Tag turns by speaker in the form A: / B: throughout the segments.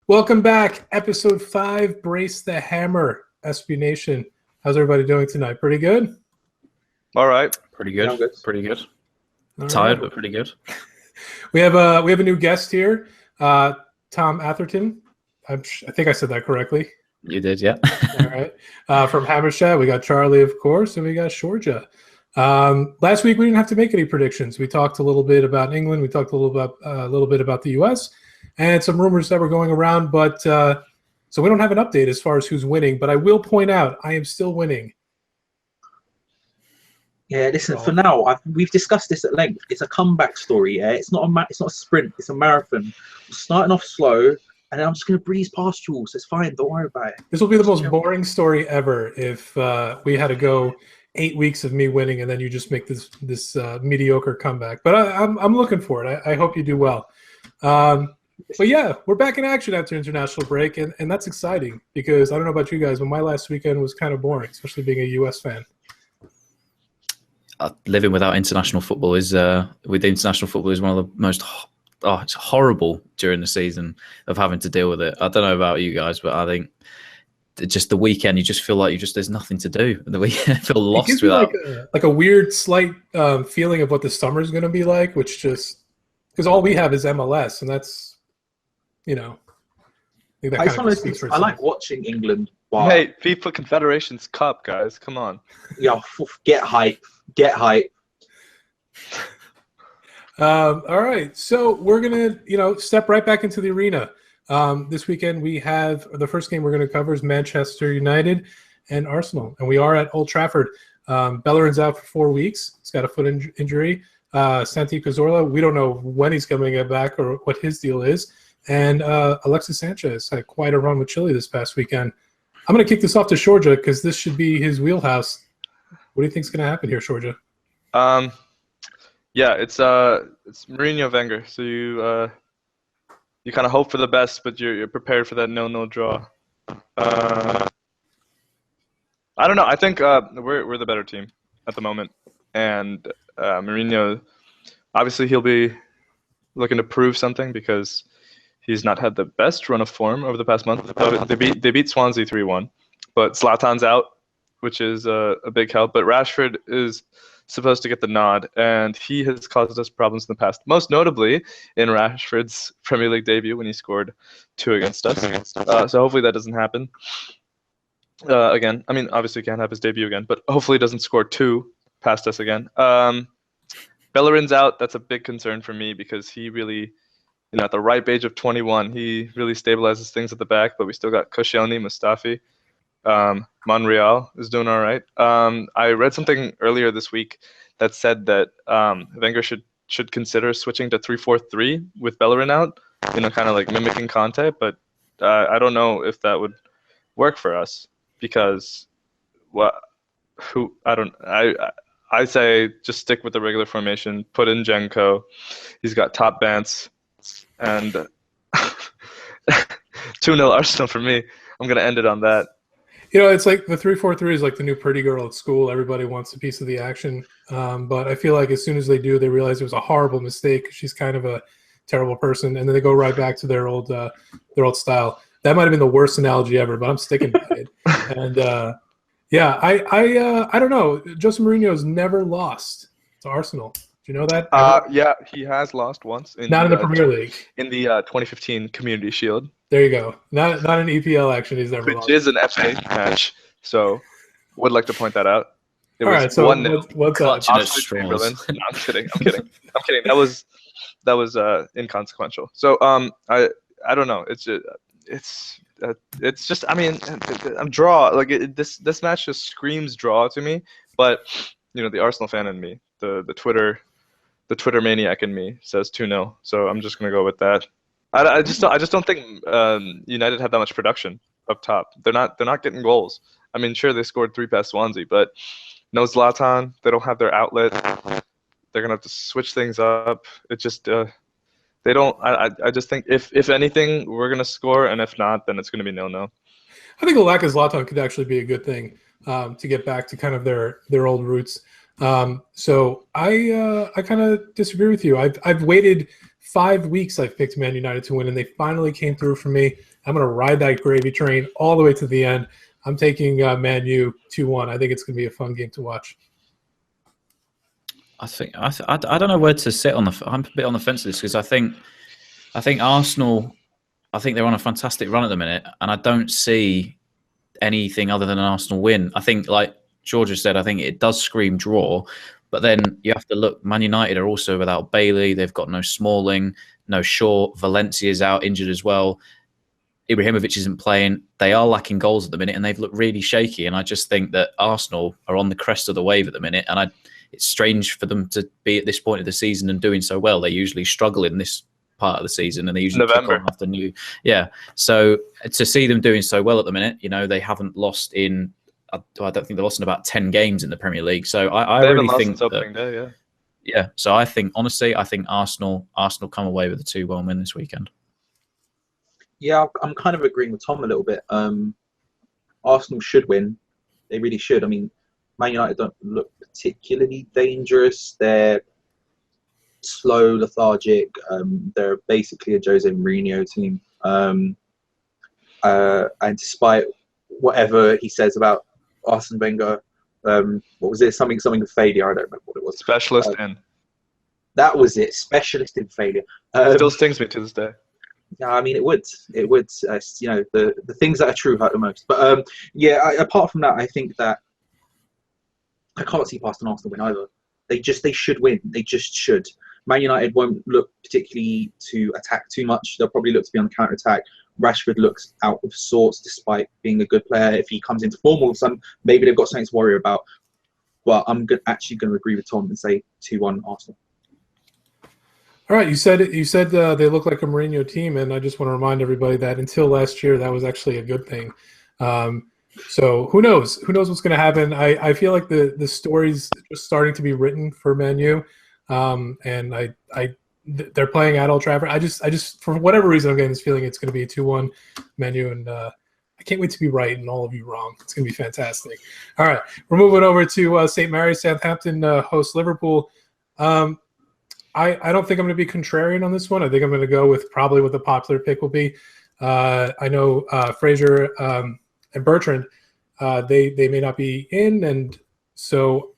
A: Welcome back. Episode 5, Brace the Hammer, SB Nation. How's everybody doing tonight? Pretty good?
B: All right.
C: Pretty good.
B: Yeah, good.
C: Pretty good.
A: All
C: Tired,
A: right.
C: but pretty good.
A: We have a new guest here, Tom Atherton. I think I said that correctly.
C: You did, yeah.
A: All right. From Hammershot, we got Charlie, of course, and we got Shorja. Last week, we didn't have to make any predictions. We talked a little bit about England. We talked a little bit about the U.S., and some rumors that were going around, but so we don't have an update as far as who's winning, but I will point out I am still winning.
D: Yeah, listen, for now, we've discussed this at length. It's a comeback story, yeah? It's not a sprint, it's a marathon. We're starting off slow, and then I'm just going to breeze past you all, so it's fine, don't worry about it.
A: This will be the most boring story ever if we had to go 8 weeks of me winning and then you just make this mediocre comeback. But I'm looking for it. I hope you do well. But yeah, we're back in action after international break, and that's exciting because I don't know about you guys, but my last weekend was kind of boring, especially being a U.S. fan.
C: Living without international football is one of the most it's horrible during the season of having to deal with it. I don't know about you guys, but I think just the weekend, you just feel like there's nothing to do. The weekend, I feel lost
A: it gives
C: without.
A: Like a weird, slight feeling of what the summer is going to be like, which just because all we have is MLS, and that's. I
D: like watching England.
B: Wow. Hey, FIFA Confederations Cup, guys, come on.
D: Yeah, get hype.
A: All right, so we're gonna, step right back into the arena. This weekend we have the first game we're gonna cover is Manchester United and Arsenal, and we are at Old Trafford. Bellerin's out for 4 weeks. He's got a foot injury. Santi Cazorla, we don't know when he's coming back or what his deal is. And Alexis Sanchez had quite a run with Chile this past weekend. I'm going to kick this off to Shorja because this should be his wheelhouse. What do you think is going to happen here, Shorja?
B: Yeah, it's Mourinho Wenger. So you kind of hope for the best, but you're prepared for that 0-0 draw. I don't know. I think we're the better team at the moment, and Mourinho, obviously he'll be looking to prove something because he's not had the best run of form over the past month. They beat Swansea 3-1, but Zlatan's out, which is a big help. But Rashford is supposed to get the nod, and he has caused us problems in the past, most notably in Rashford's Premier League debut when he scored 2 against us. So hopefully that doesn't happen again. I mean, obviously he can't have his debut again, but hopefully he doesn't score 2 past us again. Bellerin's out. That's a big concern for me because he really, at the ripe age of 21, he really stabilizes things at the back, but we still got Koscielny, Mustafi. Monreal is doing all right. I read something earlier this week that said that Wenger should consider switching to 3-4-3 with Bellerin out, kind of like mimicking Conte, but I don't know if that would work for us because I say just stick with the regular formation, put in Jenko. He's got top Bance, and 2-0 Arsenal for me. I'm going to end it on that.
A: It's like the 3-4-3 is like the new pretty girl at school. Everybody wants a piece of the action. But I feel like as soon as they do, they realize it was a horrible mistake. She's kind of a terrible person. And then they go right back to their old style. That might have been the worst analogy ever, but I'm sticking by it. And yeah, I don't know. Jose Mourinho has never lost to Arsenal. Do you know that?
B: Yeah, he has lost once.
A: Not in the Premier League.
B: In the 2015 Community Shield.
A: There you go. Not an EPL action. He's never lost.
B: Which is an FA match. So, would like to point that out. It
A: All
B: was
A: right. So
B: 1-0.
A: what's up?
B: No, I'm kidding. I'm kidding. That was inconsequential. So I don't know. It's just. I mean, I'm draw. Like this match just screams draw to me. But the Arsenal fan in me, the Twitter maniac in me says 2-0. So I'm just gonna go with that. I just don't think United have that much production up top. They're not getting goals. I mean, sure they scored 3 past Swansea, but no Zlatan. They don't have their outlet. They're gonna have to switch things up. It just they don't. I just think if anything we're gonna score, and if not, then it's gonna be 0-0.
A: I think a lack of Zlatan could actually be a good thing to get back to kind of their old roots. So I kind of disagree with you. I've waited 5 weeks. I've picked Man United to win, and they finally came through for me. I'm going to ride that gravy train all the way to the end. I'm taking Man U 2-1. I think it's going to be a fun game to watch.
C: I don't know where to sit on the. I'm a bit on the fence with this because I think Arsenal. I think they're on a fantastic run at the minute, and I don't see anything other than an Arsenal win. I think, like Georgia said, I think it does scream draw, but then you have to look. Man United are also without Bailey. They've got no Smalling, no Shaw. Valencia's out injured as well. Ibrahimovic isn't playing. They are lacking goals at the minute, and they've looked really shaky. And I just think that Arsenal are on the crest of the wave at the minute, and it's strange for them to be at this point of the season and doing so well. They usually struggle in this part of the season, and they usually kick on after new. Yeah. So to see them doing so well at the minute, they haven't lost in. I don't think they've lost in about 10 games in the Premier League. So I really think
B: opening day, yeah.
C: Yeah. So I think Arsenal come away with a 2-1 win this weekend.
D: Yeah, I'm kind of agreeing with Tom a little bit. Arsenal should win. They really should. I mean, Man United don't look particularly dangerous. They're slow, lethargic. They're basically a Jose Mourinho team. And despite whatever he says about Arsene Wenger, what was it? Something of failure. I don't remember what it was.
B: Specialist in.
D: That was it. Specialist in failure.
B: Still stings me to this day.
D: Yeah, I mean, it would. The things that are true hurt the most. But apart from that, I think that I can't see past an Arsenal win either. They should win. They just should. Man United won't look particularly to attack too much. They'll probably look to be on the counter attack. Rashford looks out of sorts despite being a good player. If he comes into form all of a sudden, maybe they've got something to worry about. But I'm actually going to agree with Tom and say 2-1 Arsenal.
A: All right, you said they look like a Mourinho team, and I just want to remind everybody that until last year, that was actually a good thing. So who knows? Who knows what's going to happen? I feel like the story's just starting to be written for Man U, and they're playing at Old Trafford. I just for whatever reason I'm getting this feeling it's going to be a 2-1 Man U, and I can't wait to be right and all of you wrong. It's going to be fantastic. All right, we're moving over to St. Mary's. Southampton hosts Liverpool. I don't think I'm going to be contrarian on this one. I think I'm going to go with probably what the popular pick will be. I know Fraser and Bertrand, they may not be in, and so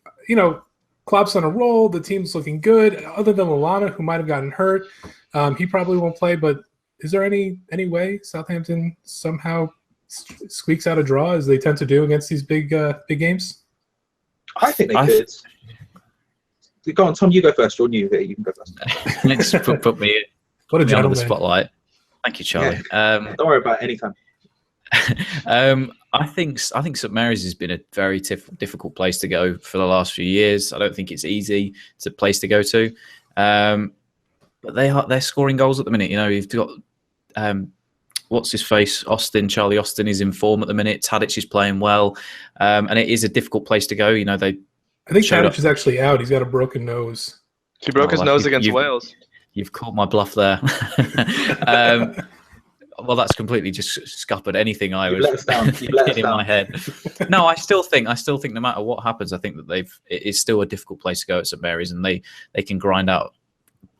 A: Klopp's on a roll. The team's looking good. Other than Lallana, who might have gotten hurt, he probably won't play. But is there any way Southampton somehow squeaks out a draw, as they tend to do against these big games?
D: I think they could. Go on, Tom. You go first. You're new here. You can go first.
C: Thanks for put me.
A: What a gentleman.
C: Under the spotlight. Thank you, Charlie.
D: Yeah. Don't worry about it anytime.
C: I think St Mary's has been a very difficult place to go for the last few years. I don't think it's easy. It's a place to go to, but they're scoring goals at the minute. You've got what's his face, Charlie Austin is in form at the minute. Tadic is playing well, and it is a difficult place to go.
A: I think Tadic is actually out. He's got a broken nose.
B: He broke his nose against Wales.
C: You've called my bluff there. Well, that's completely just scuppered anything I was in my head. No, I still think no matter what happens, I think that it's still a difficult place to go at St Mary's, and they can grind out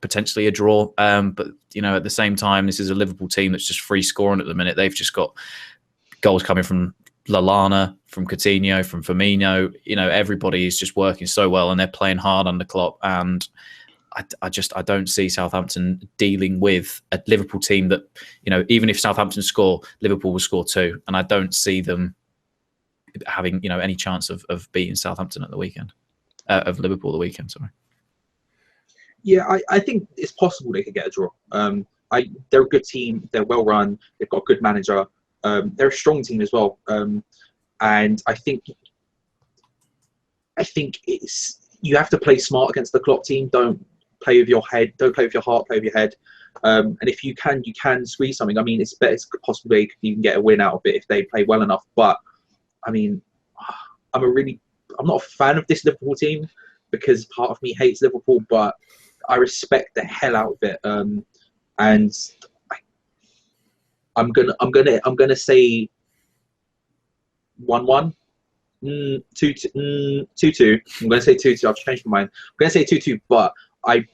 C: potentially a draw. But at the same time, this is a Liverpool team that's just free scoring at the minute. They've just got goals coming from Lallana, from Coutinho, from Firmino. Everybody is just working so well, and they're playing hard under Klopp. And I don't see Southampton dealing with a Liverpool team that, even if Southampton score, Liverpool will score too. And I don't see them having, any chance of beating Southampton at the weekend, of Liverpool the weekend, sorry.
D: Yeah, I think it's possible they could get a draw. They're a good team. They're well run. They've got a good manager. They're a strong team as well. And I think you have to play smart against the Klopp team. Don't play with your head. Don't play with your heart. Play with your head. And if you can squeeze something. I mean, it's possible they could even get a win out of it if they play well enough. But I mean, I'm not a fan of this Liverpool team because part of me hates Liverpool, but I respect the hell out of it. And I'm gonna say 1-1. 2-2. I'm going to say 2-2. I've changed my mind. I'm going to say 2-2, but I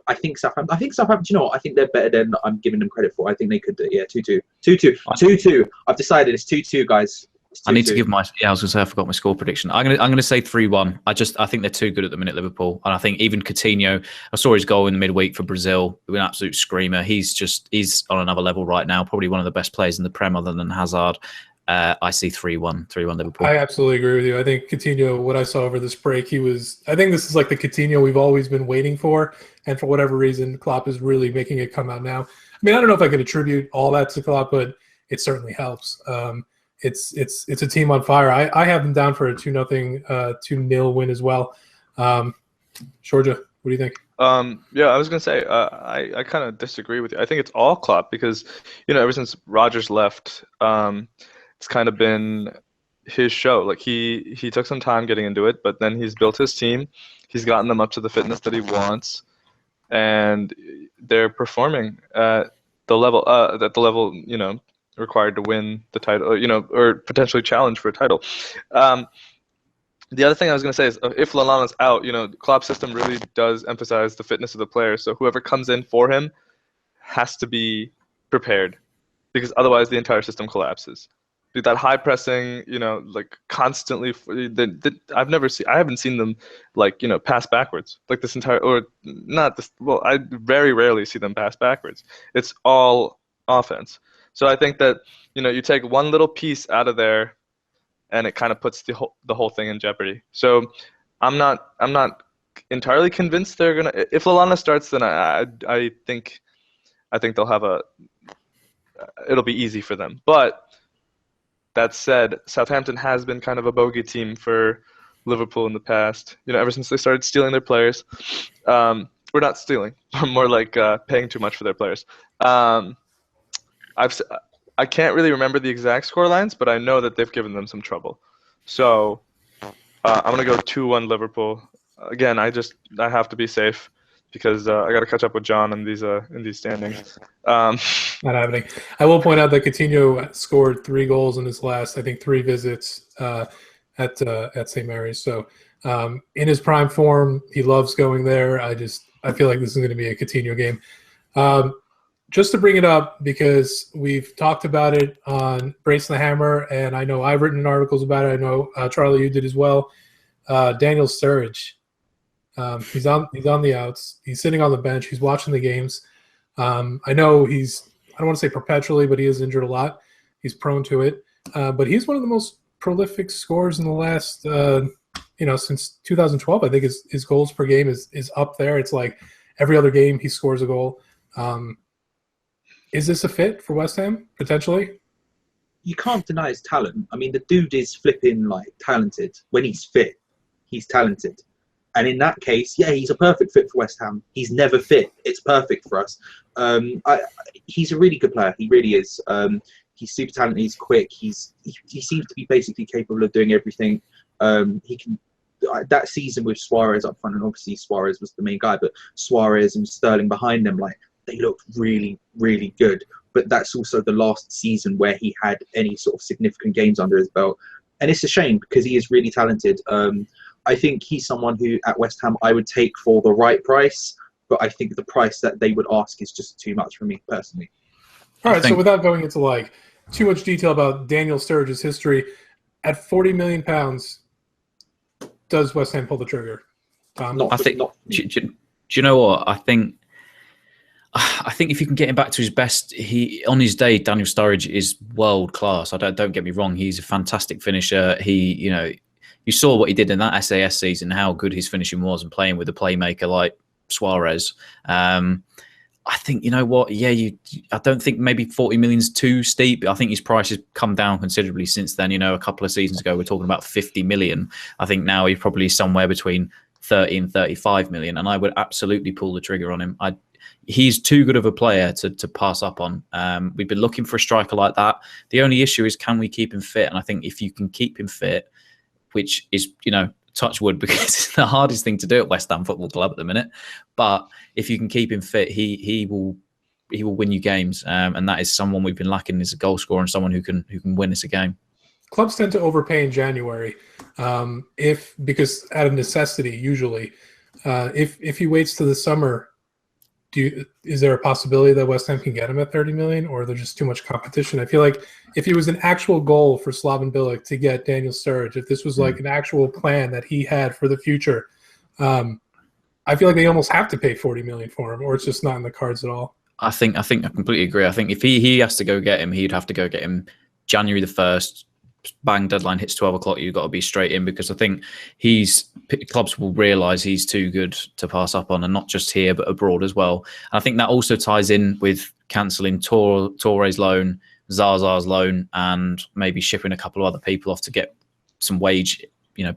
D: I think Southampton. You know what? I think they're better than I'm giving them credit for. I think they could do. Yeah, 2-2, 2-2, 2-2. I've decided it's 2-2, guys.
C: I need to give my. Yeah, I was going to say I forgot my score prediction. I'm going to say 3-1. I think they're too good at the minute, Liverpool, and I think even Coutinho. I saw his goal in the midweek for Brazil. It was an absolute screamer. He's on another level right now. Probably one of the best players in the Prem, other than Hazard. I see 3-1 Liverpool.
A: I absolutely agree with you. I think Coutinho, what I saw over this break, I think this is like the Coutinho we've always been waiting for. And for whatever reason, Klopp is really making it come out now. I mean, I don't know if I could attribute all that to Klopp, but it certainly helps. It's a team on fire. I have them down for a 2-0 win as well. Georgia, what do you think?
B: Yeah, I was gonna say I kind of disagree with you. I think it's all Klopp because ever since Rodgers left, it's kind of been his show. Like he took some time getting into it, but then he's built his team. He's gotten them up to the fitness that he wants, and they're performing at the level required to win the title, or potentially challenge for a title. The other thing I was going to say is if Lallana's out, Klopp's system really does emphasize the fitness of the player. So whoever comes in for him has to be prepared because otherwise the entire system collapses. That high pressing, like constantly. I haven't seen them pass backwards like this entire, or not this. Well, I very rarely see them pass backwards. It's all offense. So I think that you take one little piece out of there, and it kind of puts the whole thing in jeopardy. So I'm not entirely convinced they're gonna. If Lallana starts, then I think they'll have it'll be easy for them. But that said, Southampton has been kind of a bogey team for Liverpool in the past. Ever since they started stealing their players. We're not stealing, more like paying too much for their players. I can't really remember the exact score lines, but I know that they've given them some trouble. So I'm gonna go 2-1 Liverpool. Again, I have to be safe because I got to catch up with John in these standings.
A: Not happening. I will point out that Coutinho scored 3 goals in his last, I think, 3 visits at St. Mary's. So in his prime form, he loves going there. I feel like this is going to be a Coutinho game. Just to bring it up, because we've talked about it on Brace the Hammer, and I know I've written articles about it. I know, Charlie, you did as well. Daniel Sturridge. He's on the outs. He's sitting on the bench. He's watching the games. I know I don't want to say perpetually, but he is injured a lot. He's prone to it. But he's one of the most prolific scorers in the last, since 2012. I think his goals per game is up there. It's like every other game he scores a goal. Is this a fit for West Ham, potentially?
D: You can't deny his talent. I mean, the dude is flipping, talented. When he's fit, he's talented. And in that case, yeah, he's a perfect fit for West Ham. He's never fit. It's perfect for us. He's a really good player. He really is. He's super talented. He's quick. He seems to be basically capable of doing everything. He can. That season with Suarez up front, and obviously Suarez was the main guy, but Suarez and Sterling behind them, they looked really, really good. But that's also the last season where he had any sort of significant games under his belt. And it's a shame because he is really talented. I think he's someone who at West Ham I would take for the right price, but I think the price that they would ask is just too much for me personally.
A: All right, so without going into too much detail about Daniel Sturridge's history, at £40 million, does West Ham pull the trigger? Tom?
C: Do you know what? I think if you can get him back to his best, on his day, Daniel Sturridge is world class. Don't get me wrong; he's a fantastic finisher. You saw what he did in that SAS season, how good his finishing was, and playing with a playmaker like Suarez. I think, you know what? Yeah, I don't think maybe 40 million's too steep. I think his price has come down considerably since then. A couple of seasons ago, we're talking about 50 million. I think now he's probably somewhere between 30 and 35 million, and I would absolutely pull the trigger on him. He's too good of a player to pass up on. We've been looking for a striker like that. The only issue is, can we keep him fit? And I think if you can keep him fit, which is, touch wood, because it's the hardest thing to do at West Ham Football Club at the minute. But if you can keep him fit, he will win you games. And that is someone we've been lacking as a goal scorer and someone who can win us a game.
A: Clubs tend to overpay in January, because out of necessity, usually. If he waits to the summer is there a possibility that West Ham can get him at 30 million, or there's just too much competition? I feel like if it was an actual goal for Slaven Bilic to get Daniel Sturridge, if this was like an actual plan that he had for the future, I feel like they almost have to pay 40 million for him, or it's just not in the cards at all.
C: I think I completely agree. I think if he has to go get him, he'd have to go get him January the 1st. Bang, deadline hits 12 o'clock. You've got to be straight in, because I think clubs will realise he's too good to pass up on, and not just here but abroad as well. And I think that also ties in with cancelling Touré's loan, Zaza's loan, and maybe shipping a couple of other people off to get some wage,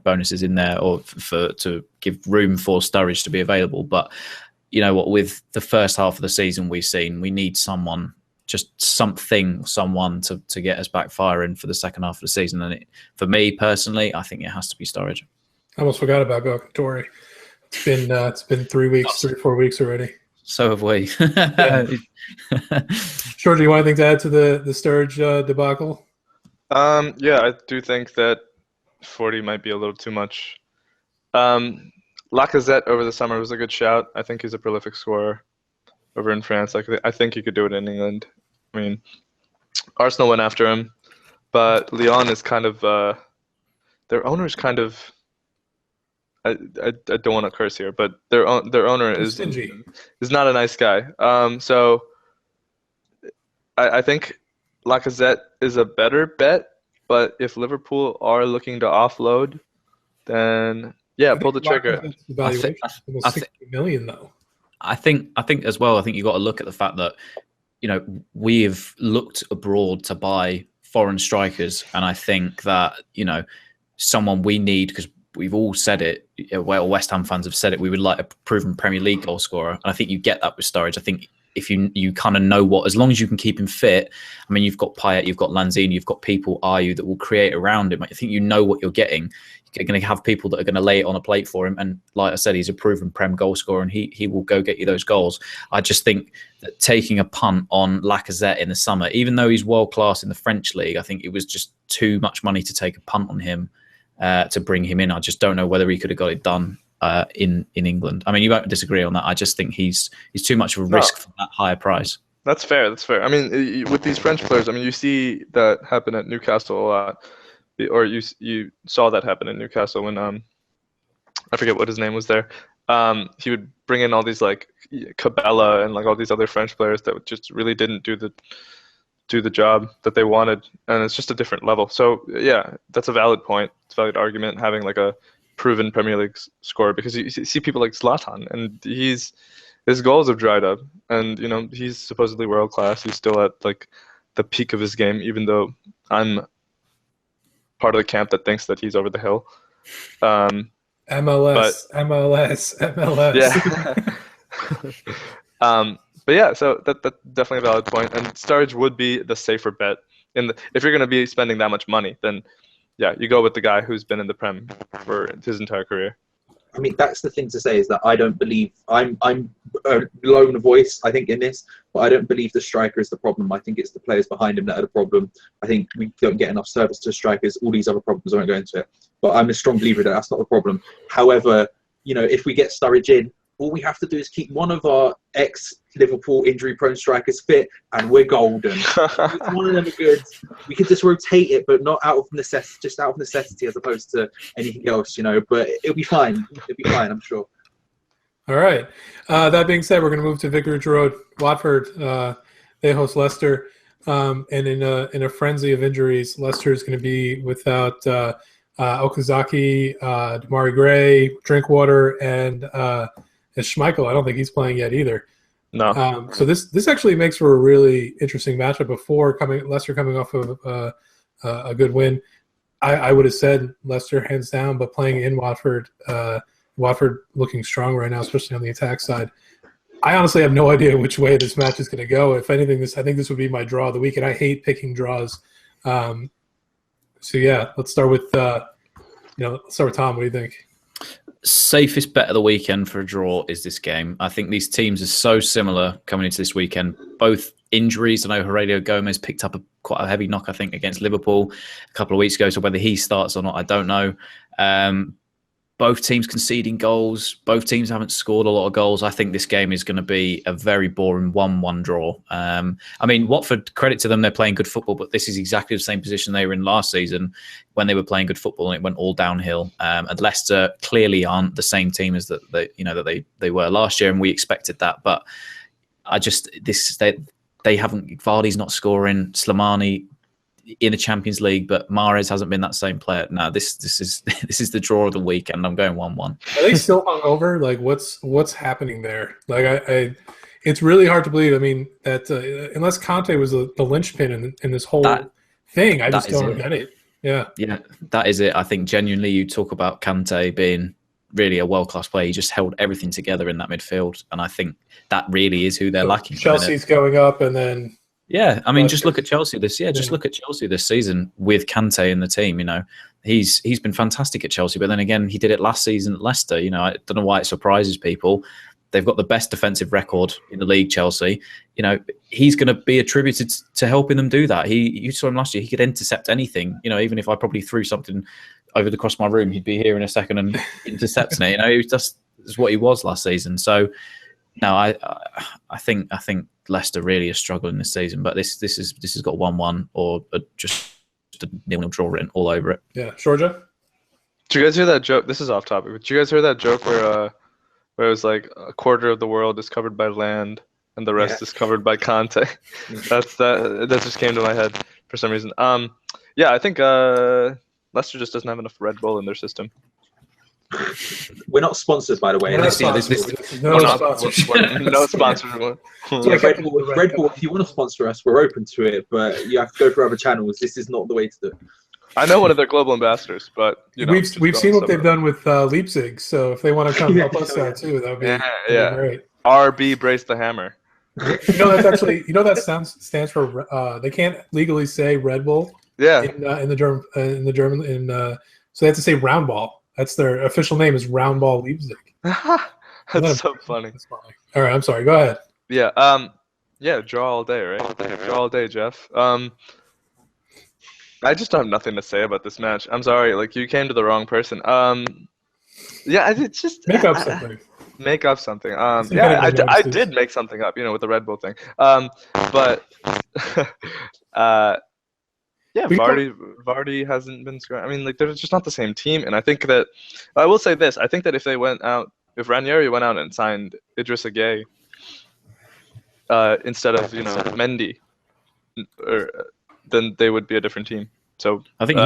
C: bonuses in there, or to give room for Sturridge to be available. But you know what, with the first half of the season we've seen, we need someone to get us back firing for the second half of the season. And for me personally, I think it has to be Sturridge.
A: I almost forgot about Toure. It's been 3 weeks, 3 or 4 weeks already.
C: So have we.
A: George, do you want anything to add to the Sturridge debacle?
B: Yeah, I do think that 40 might be a little too much. Lacazette over the summer was a good shout. I think he's a prolific scorer over in France. I think he could do it in England. I mean, Arsenal went after him, but Lyon is kind of their owner's kind of. I don't want to curse here, but their owner is not a nice guy. So I think Lacazette is a better bet, but if Liverpool are looking to offload, then yeah, pull the trigger.
A: Evaluation almost 60 million though.
C: I think as well. I think you've got to look at the fact that we've looked abroad to buy foreign strikers, and I think that someone we need, because we've all said it. Well, West Ham fans have said it. We would like a proven Premier League goal scorer, and I think you get that with Sturridge. I think if you kind of know what, as long as you can keep him fit. I mean, you've got Payet, you've got Lanzini, you've got people that will create around him. I think you know what you're getting. You're going to have people that are going to lay it on a plate for him, and like I said, he's a proven Prem goal scorer, and he will go get you those goals. I just think that taking a punt on Lacazette in the summer, even though he's world class in the French league, I think it was just too much money to take a punt on him to bring him in. I just don't know whether he could have got it done in England. I mean, you won't disagree on that. I just think he's too much of a risk for that higher price.
B: That's fair. That's fair. I mean, with these French players, I mean, you see that happen at Newcastle a lot. Or you saw that happen in Newcastle when I forget what his name was there. He would bring in all these like Cabela and like all these other French players that just really didn't do the job that they wanted, and it's just a different level. So yeah, that's a valid point. It's a valid argument having like a proven Premier League scorer, because you see people like Zlatan, and his goals have dried up, and he's supposedly world class. He's still at like the peak of his game, even though I'm part of the camp that thinks that he's over the hill.
A: MLS.
B: Yeah. But yeah, so that's definitely a valid point, and Sturridge would be the safer bet. If you're going to be spending that much money, then yeah, you go with the guy who's been in the Prem for his entire career.
D: I mean, that's the thing to say, is that I don't believe I'm a lone voice, I think, in this, but I don't believe the striker is the problem. I think it's the players behind him that are the problem. I think we don't get enough service to strikers. All these other problems, I won't go into it. But I'm a strong believer that that's not the problem. However, if we get Sturridge in, all we have to do is keep one of our ex-Liverpool injury-prone strikers fit, and we're golden. One of them are good. We could just rotate it, but not out of necessity, just out of necessity, as opposed to anything else, But it'll be fine. It'll be fine, I'm sure.
A: All right. That being said, we're going to move to Vicarage Road. Watford, they host Leicester, and in a frenzy of injuries, Leicester is going to be without Okazaki, Damari Gray, Drinkwater, and Schmeichel. I don't think he's playing yet either.
B: No.
A: So this actually makes for a really interesting matchup. Before Leicester coming off of a good win, I would have said Leicester hands down. But playing in Watford, Watford looking strong right now, especially on the attack side. I honestly have no idea which way this match is going to go. If anything, I think this would be my draw of the week, and I hate picking draws. So yeah, let's start with Tom. What do you think?
C: Safest bet of the weekend for a draw is this game. I think these teams are so similar coming into this weekend. Both injuries. I know Aurelio Gomez picked up quite a heavy knock, I think, against Liverpool a couple of weeks ago. So whether he starts or not, I don't know. both teams conceding goals. Both teams haven't scored a lot of goals. I think this game is going to be a very boring 1-1 draw. I mean, Watford, credit to them, they're playing good football, but this is exactly the same position they were in last season when they were playing good football and it went all downhill. And Leicester clearly aren't the same team as that they were last year, and we expected that. But they haven't. Vardy's not scoring. Slimani in the Champions League, but Mahrez hasn't been that same player. No, this is the draw of the weekend. I'm going 1-1.
A: Are they still hungover? Like, what's happening there? Like, I it's really hard to believe. I mean, that unless Conte was the linchpin in this whole thing, I just don't get it. Yeah, that is it. I think genuinely, you talk about Conte being really a world-class player. He just held everything together in that midfield, and I think that really is who they're lacking. Chelsea's going up, and then.
C: Yeah, I mean, just look at Chelsea this. Yeah, just look at Chelsea this season with Kante in the team. You know, he's been fantastic at Chelsea, but then again, he did it last season at Leicester. You know, I don't know why it surprises people. They've got the best defensive record in the league, Chelsea. You know, he's going to be attributed to helping them do that. You saw him last year; he could intercept anything. You know, even if I probably threw something over across my room, he'd be here in a second and intercepting it. You know, it was just what he was last season. So, no, I think Leicester really is struggling this season, but this has got 1-1 or just a 0-0 draw written all over it.
A: Yeah, Georgia.
B: Did you guys hear that joke? This is off topic, but did you guys hear that joke where it was like a quarter of the world is covered by land and the rest is covered by Conte? That just came to my head for some reason. Yeah, I think Leicester just doesn't have enough Red Bull in their system.
D: We're not sponsored, by the way.
A: No
B: sponsors.
D: Yeah, Red Bull, if you want to sponsor us, we're open to it, but you have to go for other channels. This is not the way to do it.
B: I know one of their global ambassadors, but
A: we've seen what they've done with Leipzig. So if they want to come help us out too, that would be great.
B: RB Brace the Hammer.
A: That's actually that stands for they can't legally say Red Bull.
B: Yeah.
A: In the German so they have to say Round Ball. That's their official name is Round Ball Leipzig.
B: That's so funny.
A: All right, I'm sorry. Go ahead.
B: Yeah. Yeah. Draw all day, right? Draw all day, Jeff. I just have nothing to say about this match. I'm sorry. Like, you came to the wrong person. Yeah. It's just
A: make up something.
B: Make up something. Yeah. I did make something up. With the Red Bull thing. But. Yeah, Vardy hasn't been scoring. I mean, like, they're just not the same team. And I think that I will say this: I think that if Ranieri went out and signed Idrissa Gueye instead of Mendy, then they would be a different team. So
C: I think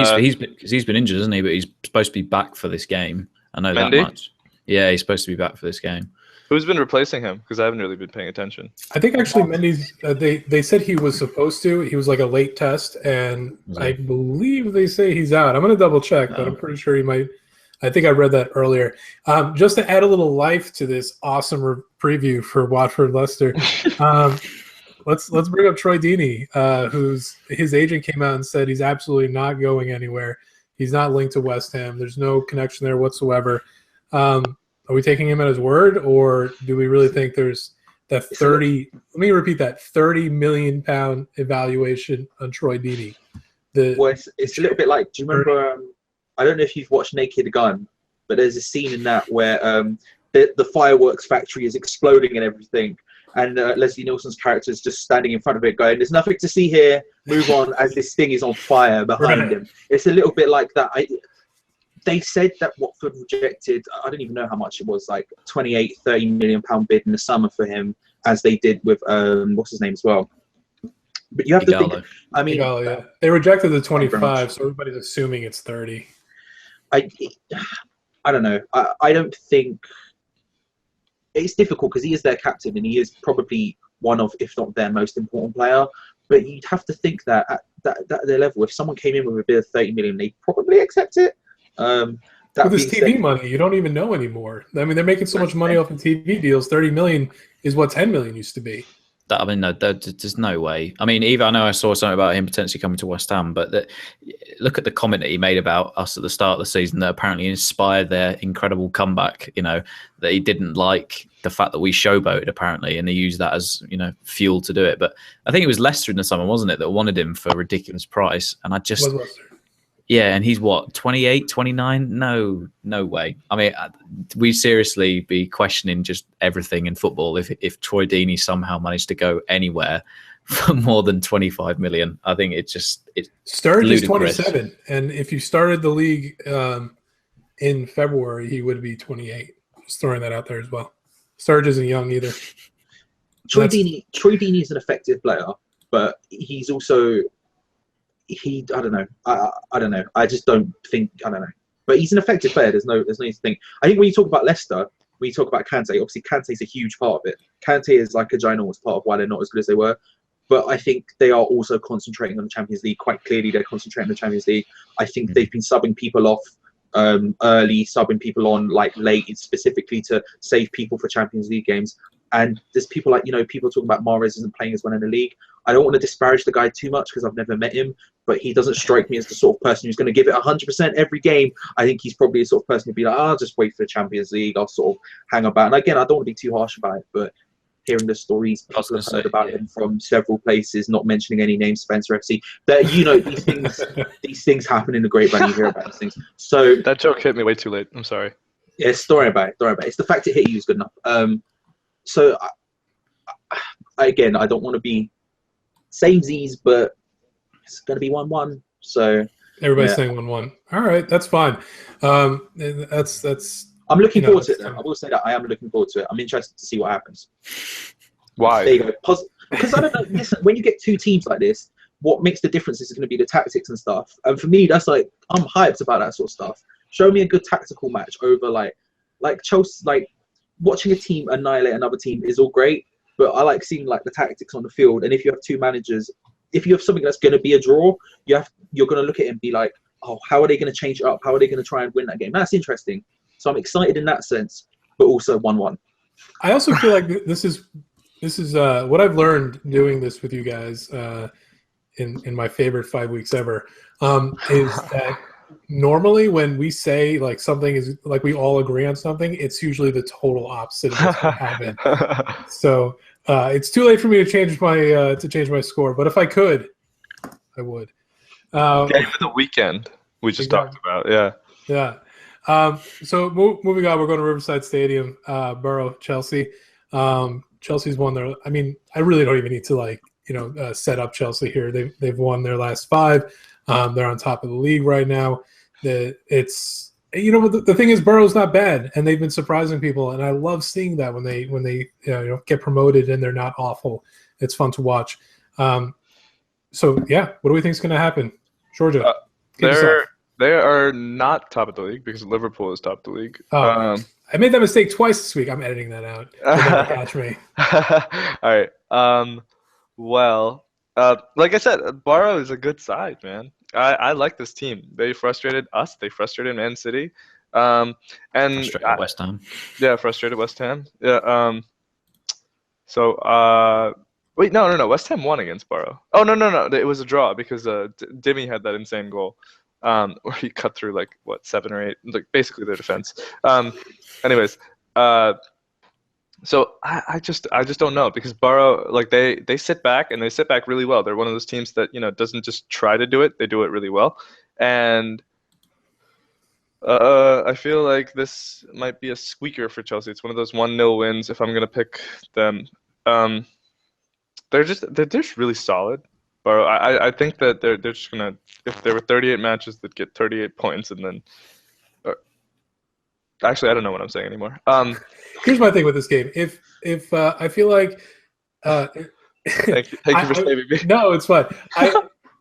C: he's been injured, isn't he? But he's supposed to be back for this game. I know
B: Mendy?
C: that much. Yeah, he's supposed to be back for this game.
B: Who's been replacing him? Because I haven't really been paying attention.
A: I think actually Mendy's. They said he was supposed to. He was like a late test, and I believe they say he's out. I'm going to double check, but I'm pretty sure he might. I think I read that earlier. Just to add a little life to this awesome preview for Watford Leicester, let's bring up Troy Deeney, his agent came out and said he's absolutely not going anywhere. He's not linked to West Ham. There's no connection there whatsoever. Are we taking him at his word, or do we really think there's that 30? Let me repeat that: £30 million evaluation on Troy Deeney.
D: It's a little bit like. Do you remember? I don't know if you've watched Naked Gun, but there's a scene in that where the fireworks factory is exploding and everything, and Leslie Nielsen's character is just standing in front of it, going, "There's nothing to see here. Move on." As this thing is on fire behind him. It's a little bit like that. They said that Watford rejected, I don't even know how much it was, like 28, £30 million bid in the summer for him, as they did with, what's his name as well. But you have to think, I mean...
A: yeah. They rejected the 25, so everybody's assuming it's 30.
D: I don't know. I don't think... It's difficult because he is their captain and he is probably one of, if not their most important player. But you'd have to think that at their level, if someone came in with a bid of 30 million, they'd probably accept it.
A: With this TV money, you don't even know anymore. I mean, they're making so much money off of TV deals. 30 million is what 10 million used to be.
C: I mean, no, there's no way. I mean, I know I saw something about him potentially coming to West Ham, but look at the comment that he made about us at the start of the season that apparently inspired their incredible comeback. That he didn't like the fact that we showboated, apparently, and he used that as fuel to do it. But I think it was Leicester in the summer, wasn't it, that wanted him for a ridiculous price, and I just. Yeah, and he's what, 28, 29? No way. I mean, we seriously be questioning just everything in football if Troy Deeney somehow managed to go anywhere for more than 25 million. I think it's
A: Sturridge is
C: ludicrous.
A: 27, and if you started the league in February, he would be 28. Just throwing that out there as well. Sturridge isn't young either.
D: Troy Deeney is an effective player, but he's also I don't know. I don't know. I just don't think I don't know. But he's an effective player. There's no thing. I think when you talk about Leicester, when you talk about Kante, obviously Kante's a huge part of it. Kante is like a ginormous part of why they're not as good as they were. But I think they are also concentrating on the Champions League. Quite clearly, they're concentrating on the Champions League. I think they've been subbing people off early, subbing people on like late, specifically to save people for Champions League games. And there's people like, people talking about Mahrez isn't playing as well in the league. I don't want to disparage the guy too much because I've never met him, but he doesn't strike me as the sort of person who's going to give it 100% every game. I think he's probably the sort of person who'd be like, I'll just wait for the Champions League. I'll sort of hang about. And again, I don't want to be too harsh about it, but hearing the stories people have heard about him from several places, not mentioning any names, Spencer FC, that these things happen in the grapevine. You hear about these things. So
B: that joke hit me way too late. I'm sorry.
D: Yeah, story about it. It's the fact it hit you is good enough. So again, I don't want to be samesies, but it's going to be 1-1. So
A: everybody's saying 1-1. All right, that's fine. That's.
D: I'm looking forward to it. Though. I will say that I am looking forward to it. I'm interested to see what happens.
B: Why?
D: There you go. Because I don't know. Listen, when you get two teams like this, what makes the difference is going to be the tactics and stuff. And for me, that's like I'm hyped about that sort of stuff. Show me a good tactical match over like Chelsea. Like watching a team annihilate another team is all great, but I like seeing like the tactics on the field. And if you have two managers, if you have something that's going to be a draw, you're going to look at it and be like, oh, how are they going to change it up? How are they going to try and win that game? That's interesting. So I'm excited in that sense, but also 1-1.
A: I also feel like this is what I've learned doing this with you guys in my favorite 5 weeks ever is that normally when we say like something is like we all agree on something, it's usually the total opposite of what's happening. So it's too late for me to change my score, but if I could, I would.
B: Game of the weekend we just talked about,
A: yeah. So moving on, we're going to Riverside Stadium, Borough, Chelsea. Chelsea's won their. I mean, I really don't even need to set up Chelsea here. They've won their last 5. They're on top of the league right now. The thing is, Borough's not bad, and they've been surprising people, and I love seeing that when they get promoted and they're not awful. It's fun to watch. So yeah, what do we think is going to happen, Georgia?
B: They are not top of the league because Liverpool is top of the league.
A: Oh, I made that mistake twice this week. I'm editing that out. You'll never catch me.
B: All right. Well, like I said, Borough is a good side, man. I like this team. They frustrated us. They frustrated Man City. And
C: frustrated West Ham.
B: Yeah, frustrated West Ham. Yeah. Wait, no. West Ham won against Borough. Oh, no. It was a draw because Dimmy had that insane goal. Where he cut through 7 or 8, basically their defense. Anyways, so I just don't know because Borough they sit back and they sit back really well. They're one of those teams that doesn't just try to do it; they do it really well. And I feel like this might be a squeaker for Chelsea. It's one of those 1-0 wins. If I'm gonna pick them, they're just really solid. Borough, I think that they're just gonna, if there were 38 matches, they'd get 38 points, and then actually I don't know what I'm saying anymore.
A: Here's my thing with this game. If I feel like
B: thank you for saving me.
A: No, it's fine.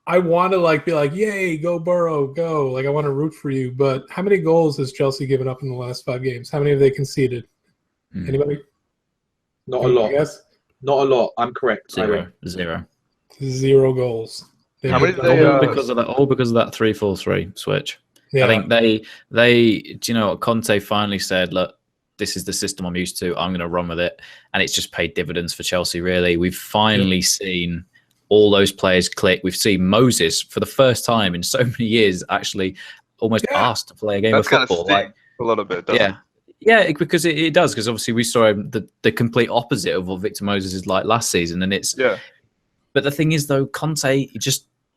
A: I want to be like, yay, go Borough, go. I want to root for you. But how many goals has Chelsea given up in the last 5 games? How many have they conceded? Anybody?
D: Not a lot.
A: Guess?
D: Not a lot. I'm correct.
A: 0 goals.
B: How many?
C: All because of that 3-4-3 switch. Yeah. I think they do you know what Conte finally said, look, this is the system I'm used to. I'm going to run with it, and it's just paid dividends for Chelsea. Really, we've finally seen all those players click. We've seen Moses for the first time in so many years actually almost asked to play a game of football.
B: A little bit, doesn't it?
C: Yeah, because it does. Because obviously we saw him the complete opposite of what Victor Moses is like last season, and it's. Yeah. But the thing is, though, Conte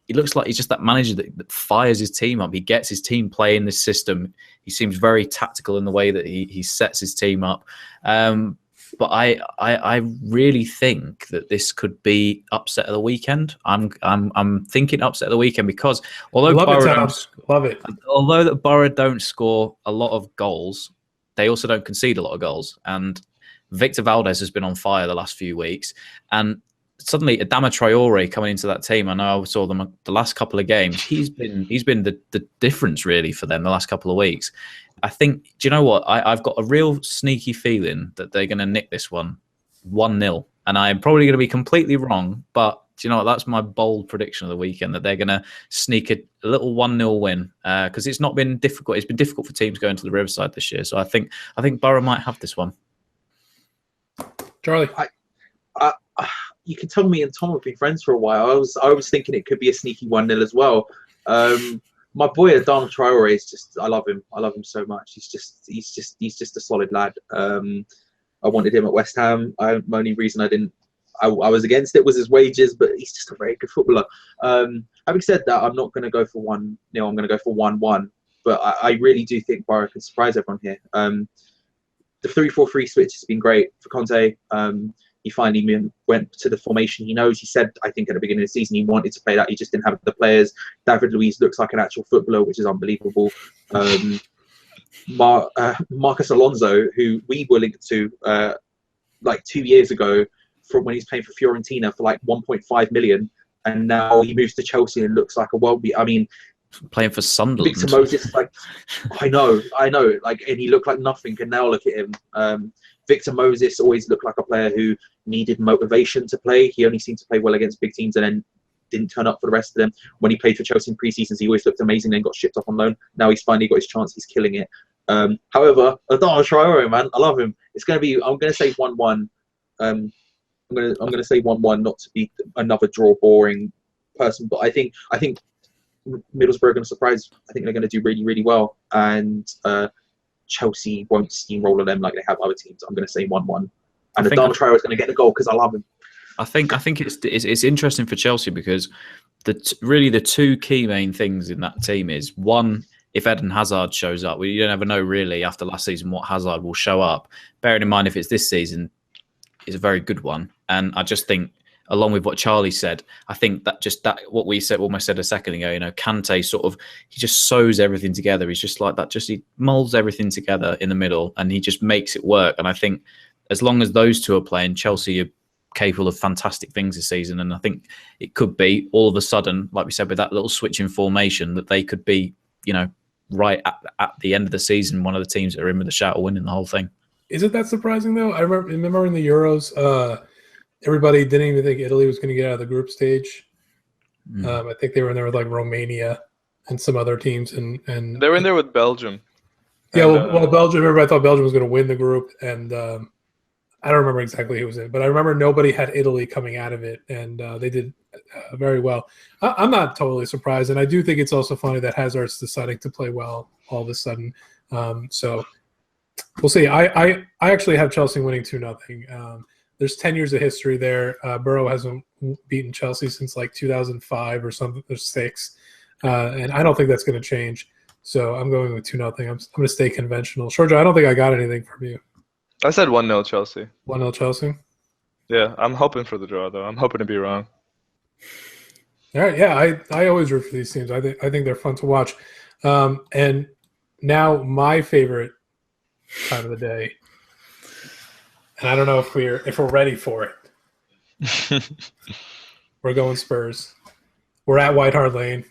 C: he looks like he's just that manager that fires his team up. He gets his team playing this system. He seems very tactical in the way that he sets his team up. But I really think that this could be upset of the weekend. I'm thinking upset of the weekend because although Borough don't score a lot of goals, they also don't concede a lot of goals. And Victor Valdez has been on fire the last few weeks, and suddenly Adama Traore coming into that team. I know I saw them the last couple of games. He's been the difference really for them the last couple of weeks. I think, do you know what? I've got a real sneaky feeling that they're going to nick this one 1-0. And I'm probably going to be completely wrong, but do you know what? That's my bold prediction of the weekend, that they're going to sneak a little 1-0 win, because it's not been difficult. It's been difficult for teams going to the Riverside this year. So I think Borough might have this one.
A: Charlie?
D: You can tell me and Tom have been friends for a while. I was thinking it could be a sneaky 1-0 as well. My boy Adama Traore is just, I love him. I love him so much. He's just a solid lad. I wanted him at West Ham. The only reason I was against it was his wages, but he's just a very good footballer. Having said that, I'm not going to go for 1-0. I'm going to go for 1-1. But I really do think Borough can surprise everyone here. The 3-4-3 switch has been great for Conte. He finally went to the formation he knows. He said, I think at the beginning of the season, he wanted to play that. He just didn't have the players. David Luiz looks like an actual footballer, which is unbelievable. Marcus Alonso, who we were linked to like 2 years ago from when he's playing for Fiorentina for like 1.5 million. And now he moves to Chelsea and looks like a world beat. I mean,
C: playing for Sunderland.
D: Victor Moses, like, I know, like, and he looked like nothing. And now look at him. Victor Moses always looked like a player who needed motivation to play. He only seemed to play well against big teams and then didn't turn up for the rest of them. When he played for Chelsea in pre-seasons, he always looked amazing, then got shipped off on loan. Now he's finally got his chance. He's killing it. However, Adama Traore, man, I love him. It's going to be, I'm going to say 1-1. I'm going to say 1-1, not to be another draw boring person, but I think Middlesbrough are going to surprise. I think they're going to do really, really well. And Chelsea won't steamroller them like they have other teams. I'm going to say 1-1. And Adama Traore is going to get the goal because I love him.
C: I think it's interesting for Chelsea because really the two key main things in that team is, one, if Eden Hazard shows up, you don't ever know really after last season what Hazard will show up. Bearing in mind if it's this season, it's a very good one. And I just think, along with what Charlie said, I think that what we said almost said a second ago, you know, Kante sort of, he just sews everything together. He's just like that, he molds everything together in the middle and he just makes it work. And I think as long as those two are playing, Chelsea are capable of fantastic things this season. And I think it could be all of a sudden, like we said, with that little switch in formation, that they could be, you know, right at the end of the season, one of the teams that are in with a shout of winning the whole thing. Is
A: it that surprising though? I remember in the Euros, everybody didn't even think Italy was going to get out of the group stage. I think they were in there with like Romania and some other teams, and
B: they were in there with Belgium.
A: Yeah, well, Belgium. Everybody thought Belgium was going to win the group, and I don't remember exactly who was in it, but I remember nobody had Italy coming out of it, and they did very well. I'm not totally surprised, and I do think it's also funny that Hazard's deciding to play well all of a sudden. So we'll see. I actually have Chelsea winning 2-0. There's 10 years of history there. Borough hasn't beaten Chelsea since like 2005 or something, or 6. And I don't think that's going to change. So I'm going with 2-0. I'm going to stay conventional. Giorgio, I don't think I got anything from you.
B: I said 1-0 Chelsea.
A: 1-0 Chelsea?
B: Yeah, I'm hoping for the draw, though. I'm hoping to be wrong.
A: All right, yeah, I always root for these teams. I think they're fun to watch. And now my favorite time of the day. And I don't know if we're ready for it. We're going Spurs. We're at White Hart Lane.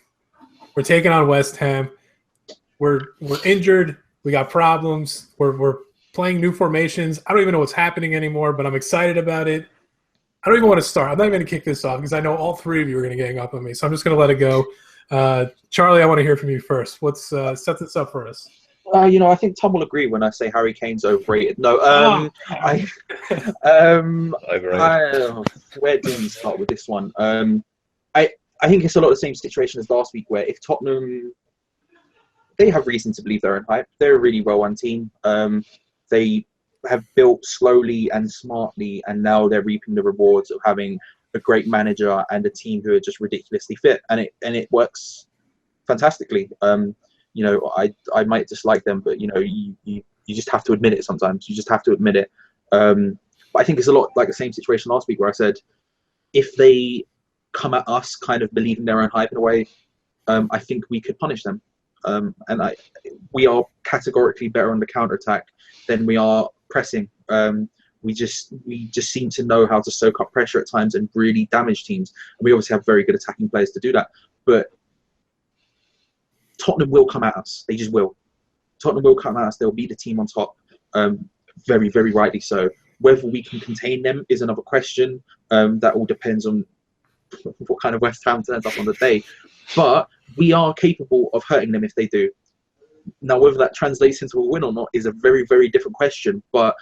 A: We're taking on West Ham. We're injured. We got problems. We're playing new formations. I don't even know what's happening anymore, but I'm excited about it. I don't even want to start. I'm not even going to kick this off because I know all three of you are going to gang up on me. So I'm just going to let it go. Charlie, I want to hear from you first. Let's set this up for us.
D: I think Tom will agree when I say Harry Kane's overrated. No, where do we start with this one? I think it's a lot of the same situation as last week, where if Tottenham, they have reason to believe they're in hype. They're a really well-run team. They have built slowly and smartly, and now they're reaping the rewards of having a great manager and a team who are just ridiculously fit, and it works fantastically. You know, I might dislike them, but you know, you just have to admit it sometimes. You just have to admit it. But I think it's a lot like the same situation last week where I said, if they come at us kind of believing their own hype in a way, I think we could punish them. And we are categorically better on the counter-attack than we are pressing. We just seem to know how to soak up pressure at times and really damage teams. And we obviously have very good attacking players to do that. But Tottenham will come at us. They just will. Tottenham will come at us. They'll beat the team on top. Very, very rightly so. Whether we can contain them is another question. That all depends on what kind of West Ham turns up on the day. But we are capable of hurting them if they do. Now, whether that translates into a win or not is a very, very different question. But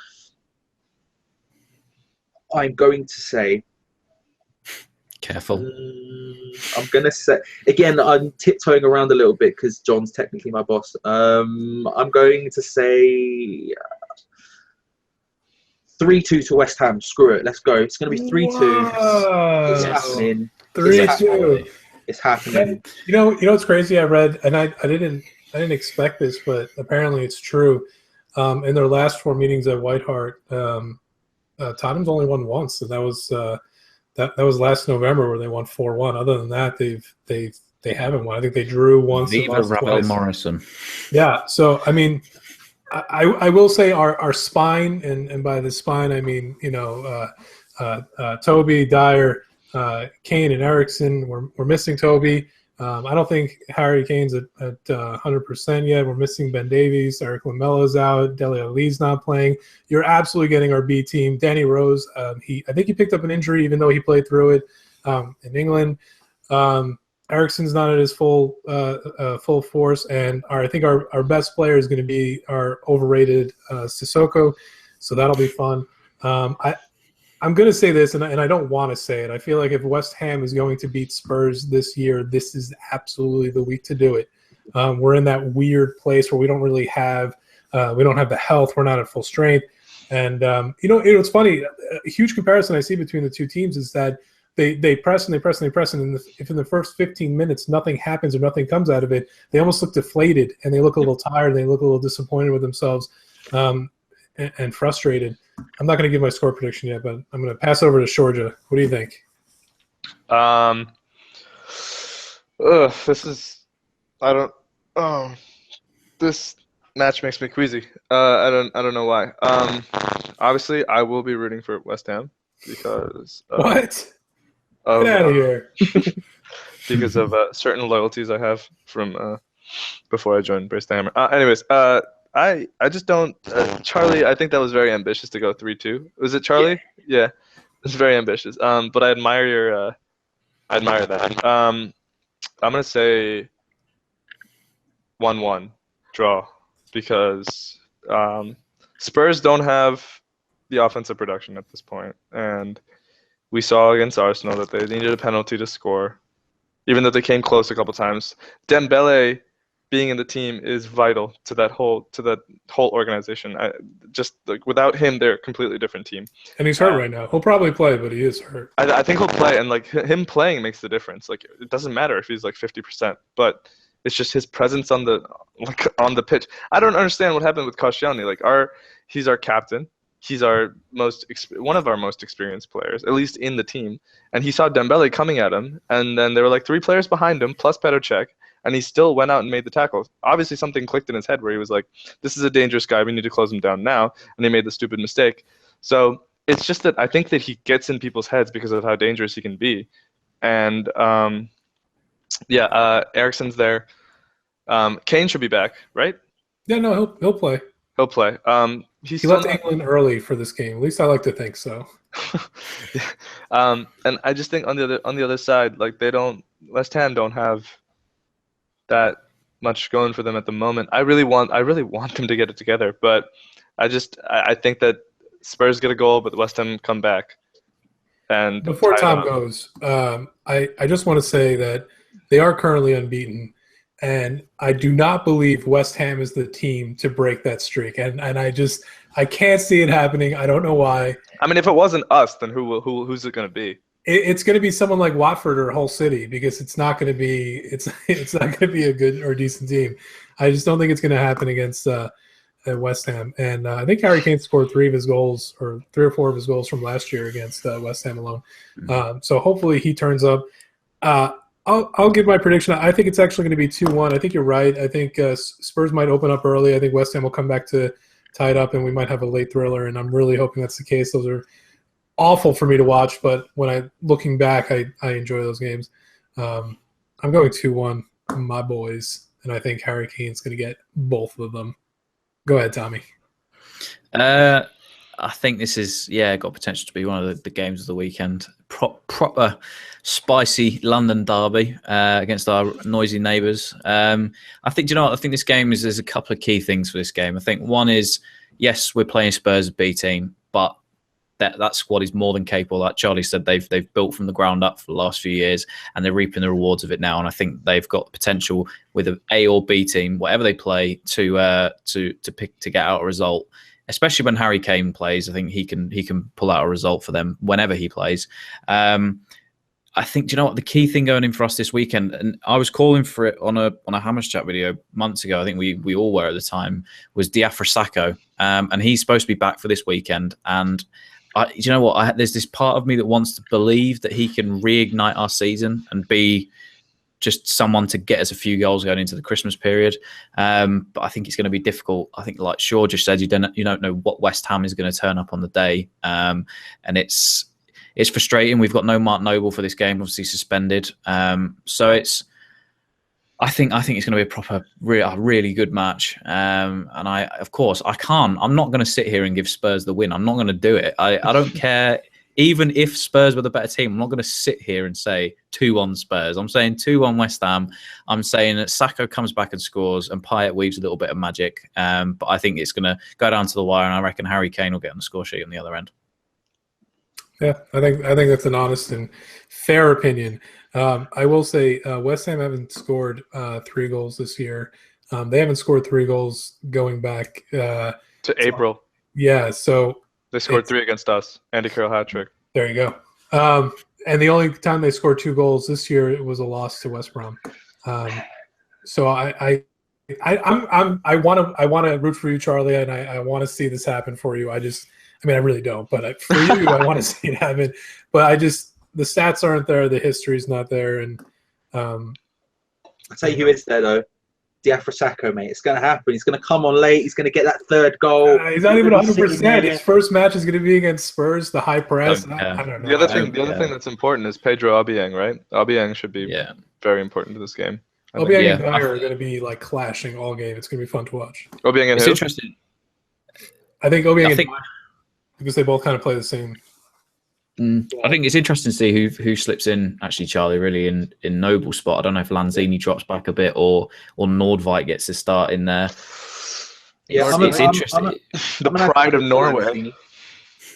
D: I'm going to say...
C: Careful.
D: I'm going to say... Again, I'm tiptoeing around a little bit because John's technically my boss. I'm going to say... 3-2 to West Ham. Screw it. Let's go. It's going to be 3-2. It's happening.
A: 3-2.
D: It's happening.
A: You know what's crazy? I read, and I didn't expect this, but apparently it's true. In their last 4 meetings at White Hart, Tottenham's only won once, and that was last November where they won 4-1. Other than that, they haven't won. I think they drew once.
C: Viva Ravel Morrison.
A: Yeah. So I mean, I will say our spine, and by the spine I mean Toby, Dyer, Kane, and Eriksson. We're missing Toby. I don't think Harry Kane's at 100% yet. We're missing Ben Davies. Eric Lamelo's out. Dele Alli's not playing. You're absolutely getting our B team. Danny Rose, I think he picked up an injury even though he played through it in England. Eriksson's not at his full force, and I think our best player is going to be our overrated Sissoko, so that'll be fun. I'm going to say this, and I don't want to say it. I feel like if West Ham is going to beat Spurs this year, this is absolutely the week to do it. We're in that weird place where we don't really have we don't have the health. We're not at full strength, and it's funny. A huge comparison I see between the two teams is that they press and they press and they press, and if in the first 15 minutes nothing happens or nothing comes out of it, they almost look deflated and they look a little tired. They look a little disappointed with themselves and frustrated. I'm not going to give my score prediction yet, but I'm going to pass over to Georgia. What do you think?
B: This match makes me queasy. I don't know why. Obviously, I will be rooting for West Ham because
A: what? Get out of here.
B: Because of certain loyalties I have from before I joined Brace the Hammer. Anyways, I just don't. Charlie, I think that was very ambitious to go 3-2. Was it Charlie? Yeah, it's very ambitious. But I admire that. I'm gonna say 1-1 draw because Spurs don't have the offensive production at this point, and we saw against Arsenal that they needed a penalty to score, even though they came close a couple times. Dembele being in the team is vital to that whole organization. Without him, they're a completely different team.
A: And he's hurt right now. He'll probably play, but he is hurt.
B: I think he'll play, and him playing makes the difference. It doesn't matter if he's 50%, but it's just his presence on the pitch. I don't understand what happened with Koscielny. He's our captain. He's one of our most experienced players, at least in the team. And he saw Dembele coming at him, and then there were 3 players behind him, plus Petr Cech, and he still went out and made the tackle. Obviously, something clicked in his head where he was like, this is a dangerous guy. We need to close him down now. And he made the stupid mistake. So it's just that I think that he gets in people's heads because of how dangerous he can be. And, Eriksson's there. Kane should be back, right?
A: Yeah, no, he'll play.
B: He'll play.
A: He left England early for this game. At least I like to think so.
B: And I just think on the other side, West Ham don't have that much going for them at the moment. I really want them to get it together, but I think that Spurs get a goal, but West Ham come back. And
A: before Tom goes, I just want to say that they are currently unbeaten. And I do not believe West Ham is the team to break that streak, and I can't see it happening. I don't know why.
B: I mean, if it wasn't us, then who's it going to be?
A: it's going to be someone like Watford or Hull City because it's not going to be it's not going to be a good or decent team. I just don't think it's going to happen against West Ham. And I think Harry Kane scored 3 of his goals or 3 or 4 of his goals from last year against West Ham alone. So hopefully he turns up. I'll give my prediction. I think it's actually going to be 2-1. I think you're right. I think Spurs might open up early. I think West Ham will come back to tie it up, and we might have a late thriller. And I'm really hoping that's the case. Those are awful for me to watch, but looking back, I enjoy those games. I'm going 2-1, my boys, and I think Harry Kane's going to get both of them. Go ahead, Tommy.
C: I think this is got potential to be one of the games of the weekend. Proper spicy London derby against our noisy neighbours. I think I think this game there's a couple of key things for this game. I think one is yes, we're playing Spurs' B team, but that squad is more than capable. Like Charlie said, they've built from the ground up for the last few years, and they're reaping the rewards of it now. And I think they've got the potential with an A or B team, whatever they play, to get out a result. Especially when Harry Kane plays, I think he can pull out a result for them whenever he plays. I think, do you know what, the key thing going in for us this weekend, and I was calling for it on a Hammers Chat video months ago, I think we all were at the time, was Diafra Sakho. And he's supposed to be back for this weekend. And do you know what, there's this part of me that wants to believe that he can reignite our season and be just someone to get us a few goals going into the Christmas period. But I think it's going to be difficult. I think, like Shaw just said, you don't know what West Ham is going to turn up on the day. And it's frustrating. We've got no Mark Noble for this game, obviously suspended. So I think it's going to be a proper, really good match. And I'm not going to sit here and give Spurs the win. I'm not going to do it. I don't care. Even if Spurs were the better team, I'm not going to sit here and say 2-1 Spurs. I'm saying 2-1 West Ham. I'm saying that Sakho comes back and scores and Payet weaves a little bit of magic. But I think it's going to go down to the wire, and I reckon Harry Kane will get on the score sheet on the other end.
A: Yeah, I think that's an honest and fair opinion. I will say West Ham haven't scored 3 goals this year. They haven't scored 3 goals going back
B: to April.
A: Yeah, so
B: they scored 3 against us. Andy Carroll hat trick.
A: There you go. And the only time they scored 2 goals this year, it was a loss to West Brom. So I want to root for you, Charlie, and I want to see this happen for you. I really don't, but for you, I want to see it happen. But the stats aren't there, the history's not there, and
D: I'll tell you who is there though. Diafra Sakho, mate. It's going to happen. He's going to come on late. He's going to get that 3rd goal.
A: He's not even 100%. His first match is going to be against Spurs, the high press. I don't know.
B: The other thing that's important is Pedro Obiang, right? Obiang should be very important to this game.
A: Obiang and Dyer are going to be like clashing all game. It's going to be fun to watch.
B: Obiang and
C: it's
B: who?
C: Interesting.
A: I think Obiang and Dyer, because they both kind of play the same.
C: I think it's interesting to see who slips in, actually, Charlie, really in Noble's spot. I don't know if Lanzini drops back a bit or Nordveit gets a start in there.
D: Yeah,
C: it's interesting.
B: The pride of Norway.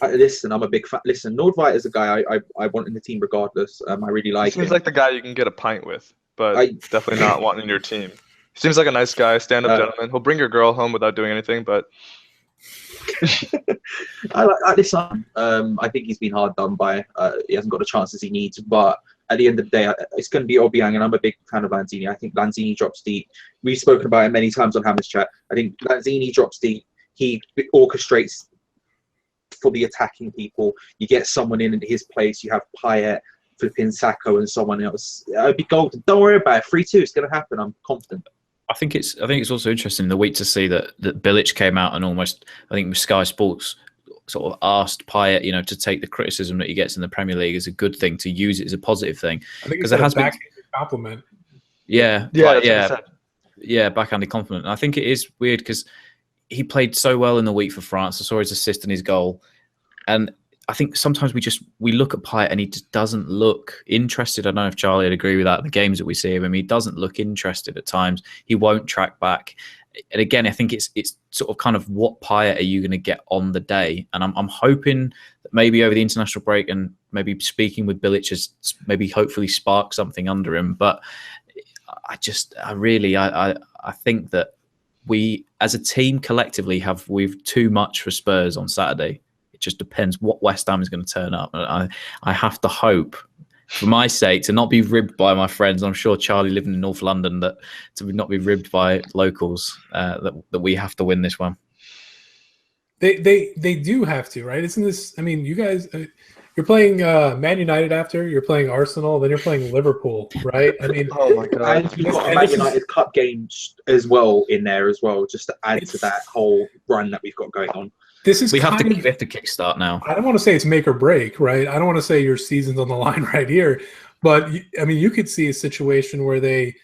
D: Listen, I'm a big fan. Listen, Nordveit is a guy I want in the team regardless. I really like him.
B: Seems like the guy you can get a pint with, but definitely not wanting in your team. He seems like a nice guy, stand-up gentleman. He'll bring your girl home without doing anything, but...
D: I like this son. I think he's been hard done by. He hasn't got the chances he needs. But at the end of the day, it's going to be Obiang, and I'm a big fan of Lanzini. I think Lanzini drops deep. We've spoken about it many times on Hammers Chat. I think Lanzini drops deep. He orchestrates for the attacking people. You get someone in his place. You have Payet, flipping Sakho, and someone else. It'd be golden. Don't worry about it. 3-2. It's going to happen. I'm confident.
C: I think it's also interesting in the week to see that Bilic came out and almost, I think Sky Sports sort of asked Payet, to take the criticism that he gets in the Premier League as a good thing, to use it as a positive thing.
A: I think it's a backhanded compliment.
C: Backhanded compliment. And I think it is weird because he played so well in the week for France. I saw his assist and his goal, and I think sometimes we look at Payet and he just doesn't look interested. I don't know if Charlie would agree with that. The games that we see of him, he doesn't look interested at times. He won't track back. And again, I think it's sort of kind of what Payet are you going to get on the day? And I'm hoping that maybe over the international break and maybe speaking with Bilic has maybe hopefully spark something under him. But I think that we as a team collectively we've too much for Spurs on Saturday. just depends what West Ham is going to turn up. And I have to hope, for my sake, to not be ribbed by my friends. I'm sure Charlie living in North London, that to not be ribbed by locals, that we have to win this one.
A: They do have to, right? Isn't this? I mean, you guys, you're playing Man United after, you're playing Arsenal, then you're playing Liverpool, right? I mean,
B: Oh my god!
D: And we've got a Man United Cup game as well in there as well, just to add to that whole run that we've got going on.
A: This is
C: we have to kickstart now.
A: I don't want to say it's make or break, right? I don't want to say your season's on the line right here, but I mean, you could see a situation where they,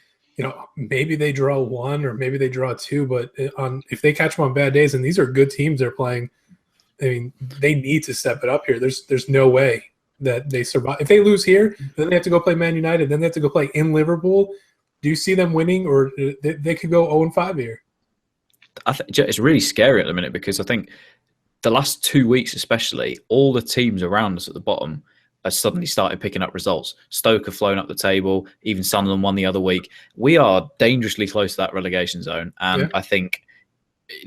A: maybe they draw 1 or maybe they draw 2, but if they catch them on bad days, and these are good teams they're playing, I mean, they need to step it up here. There's no way that they survive. If they lose here, then they have to go play Man United, then they have to go play in Liverpool. Do you see them winning, or they could go 0-5 here?
C: I think it's really scary at the minute, because I think the last 2 weeks especially, all the teams around us at the bottom have suddenly started picking up results. Stoke have flown up the table. Even Sunderland won the other week. We are dangerously close to that relegation zone. And I think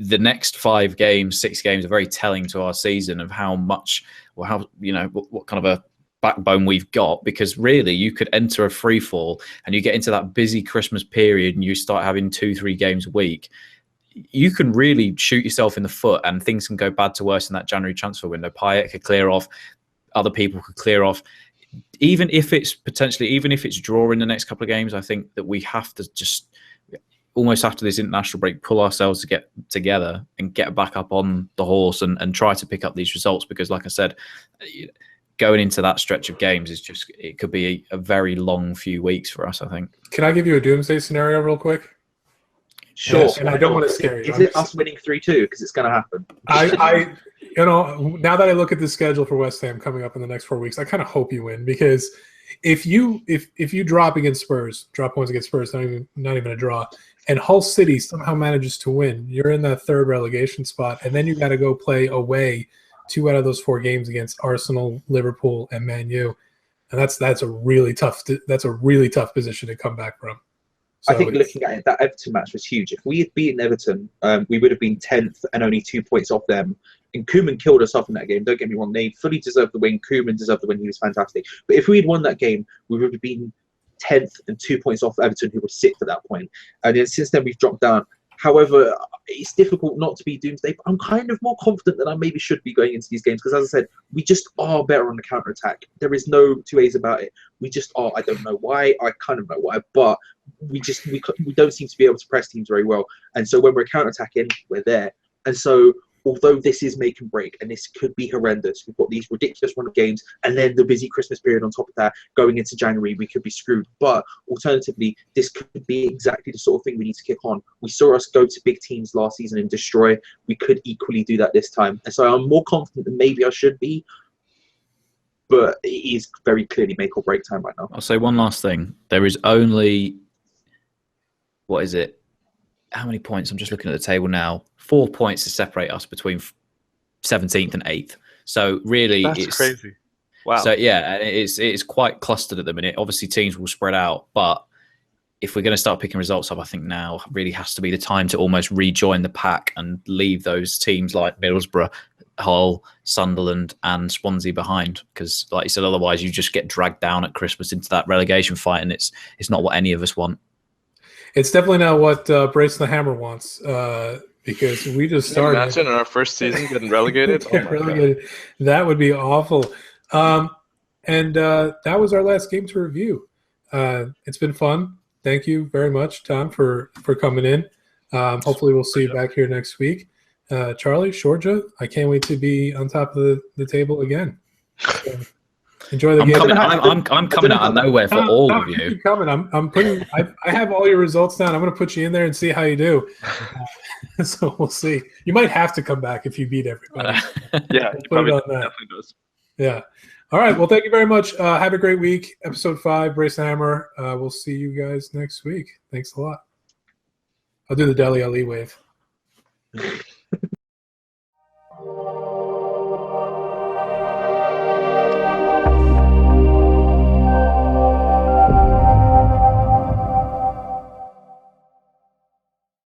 C: the next 5 games, 6 games are very telling to our season of how much, or how, what kind of a backbone we've got, because really you could enter a free fall and you get into that busy Christmas period and you start having 2-3 games a week. You can really shoot yourself in the foot, and things can go bad to worse in that January transfer window. Payet could clear off, other people could clear off. Even if it's draw in the next couple of games, I think that we have to just almost after this international break pull ourselves to get together and get back up on the horse and try to pick up these results, because like I said, going into that stretch of games it could be a very long few weeks for us, I think. Can I
A: give you a doomsday scenario real quick?
D: Sure.
A: Yes, and I don't want to scare you.
D: Is it us winning 3-2? Because it's going to happen.
A: I now that I look at the schedule for West Ham coming up in the next 4 weeks, I kind of hope you win, because if you drop against Spurs, drop points against Spurs, not even a draw, and Hull City somehow manages to win, you're in that 3rd relegation spot, and then you got to go play away 2 out of those 4 games against Arsenal, Liverpool, and Man U, and that's a really tough position to come back from. So
D: I think looking at it, that Everton match was huge. If we had beaten Everton, we would have been 10th and only 2 points off them. And Koeman killed us off in that game. Don't get me wrong. They fully deserved the win. Koeman deserved the win. He was fantastic. But if we had won that game, we would have been 10th and 2 points off Everton, who were 6th at that point. And then since then, we've dropped down. However, it's difficult not to be doomsday. But I'm kind of more confident than I maybe should be going into these games, because, as I said, we just are better on the counter-attack. There is no 2 ways about it. We just are. I don't know why. I kind of know why. But we don't seem to be able to press teams very well. And so when we're counter-attacking, we're there. And so although this is make and break, and this could be horrendous, we've got these ridiculous run of games, and then the busy Christmas period on top of that, going into January, we could be screwed. But alternatively, this could be exactly the sort of thing we need to kick on. We saw us go to big teams last season and destroy. We could equally do that this time. And so I'm more confident than maybe I should be, but it is very clearly make or break time right now.
C: I'll say one last thing. There is only, what is it? How many points? I'm just looking at the table now. 4 points to separate us between 17th and 8th. So really,
B: it's crazy. Wow.
C: So yeah, it's quite clustered at the minute. Obviously, teams will spread out, but if we're going to start picking results up, I think now really has to be the time to almost rejoin the pack and leave those teams like Middlesbrough, Hull, Sunderland, and Swansea behind. Because, like you said, otherwise you just get dragged down at Christmas into that relegation fight, and it's not what any of us want.
A: It's definitely not what Brace the Hammer wants, because we just started.
B: Imagine in our first season getting relegated.
A: relegated. That would be awful. And that was our last game to review. It's been fun. Thank you very much, Tom, for coming in. Hopefully we'll see you back here next week. Charlie, Shorja, I can't wait to be on top of the table again. So, enjoy the game.
C: I'm coming out of nowhere for all of you.
A: Keep coming. I have all your results down. I'm going to put you in there and see how you do. So we'll see. You might have to come back if you beat everybody.
B: Yeah,
A: he probably definitely does. Yeah. All right. Well, thank you very much. Have a great week. Episode 5, Brace the Hammer. We'll see you guys next week. Thanks a lot. I'll do the Dele Ali wave.